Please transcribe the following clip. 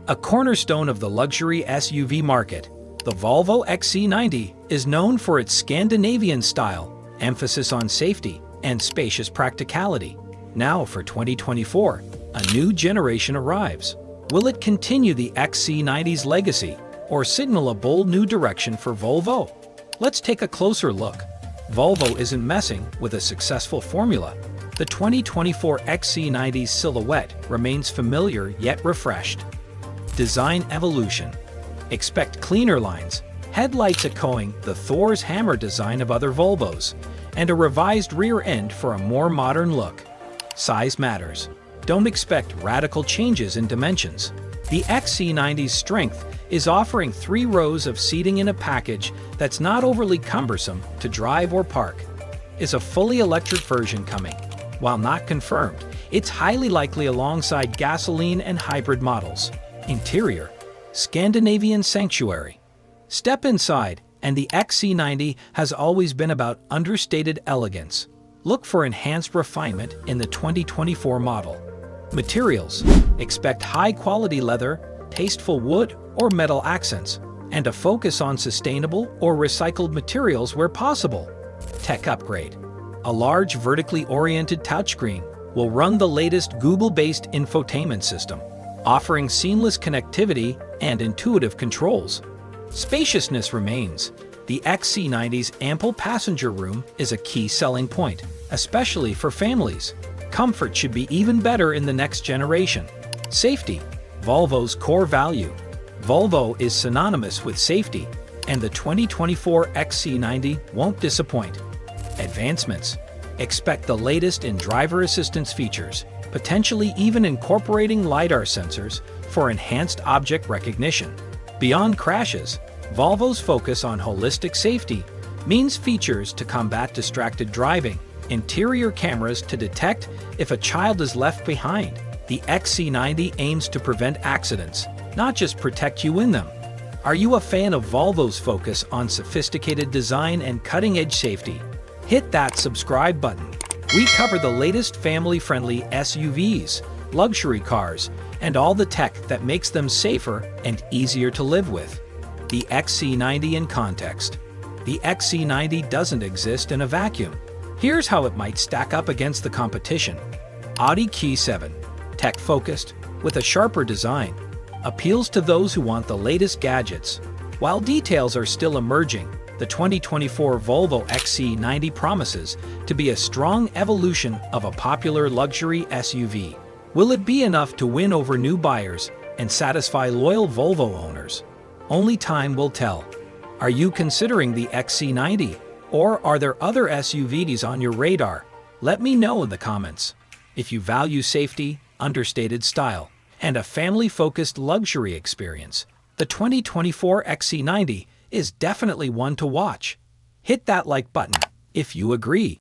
A cornerstone of the luxury SUV market, the Volvo XC90 is known for its Scandinavian style, emphasis on safety, and spacious practicality. Now for 2024, a new generation arrives. Will it continue the XC90's legacy or signal a bold new direction for Volvo? Let's take a closer look. Volvo isn't messing with a successful formula. The 2024 XC90's silhouette remains familiar yet refreshed. Design evolution. Expect cleaner lines, headlights echoing the Thor's hammer design of other Volvos, and a revised rear end for a more modern look. Size matters. Don't expect radical changes in dimensions. The XC90's strength is offering 3 rows of seating in a package that's not overly cumbersome to drive or park. Is a fully electric version coming? While not confirmed, it's highly likely alongside gasoline and hybrid models. Interior. Scandinavian sanctuary. Step inside, and the XC90 has always been about understated elegance. Look for enhanced refinement in the 2024 model. Materials. Expect high-quality leather, tasteful wood or metal accents, and a focus on sustainable or recycled materials where possible. Tech upgrade. A large vertically oriented touchscreen will run the latest Google-based infotainment system, offering seamless connectivity and intuitive controls. Spaciousness remains. The XC90's ample passenger room is a key selling point, especially for families. Comfort should be even better in the next generation. Safety. Volvo's core value. Volvo is synonymous with safety, and the 2024 XC90 won't disappoint. Advancements. Expect the latest in driver assistance features, potentially even incorporating LiDAR sensors for enhanced object recognition. Beyond crashes, Volvo's focus on holistic safety means features to combat distracted driving, interior cameras to detect if a child is left behind. The XC90 aims to prevent accidents, not just protect you in them. Are you a fan of Volvo's focus on sophisticated design and cutting-edge safety? Hit that subscribe button. We cover the latest family-friendly SUVs, luxury cars, and all the tech that makes them safer and easier to live with. The XC90 in context. The XC90 doesn't exist in a vacuum. Here's how it might stack up against the competition. Audi Q7, tech-focused, with a sharper design, appeals to those who want the latest gadgets. While details are still emerging, the 2024 Volvo XC90 promises to be a strong evolution of a popular luxury SUV. Will it be enough to win over new buyers and satisfy loyal Volvo owners? Only time will tell. Are you considering the XC90, or are there other SUVs on your radar? Let me know in the comments. If you value safety, understated style, and a family-focused luxury experience, the 2024 XC90 is definitely one to watch. Hit that like button if you agree.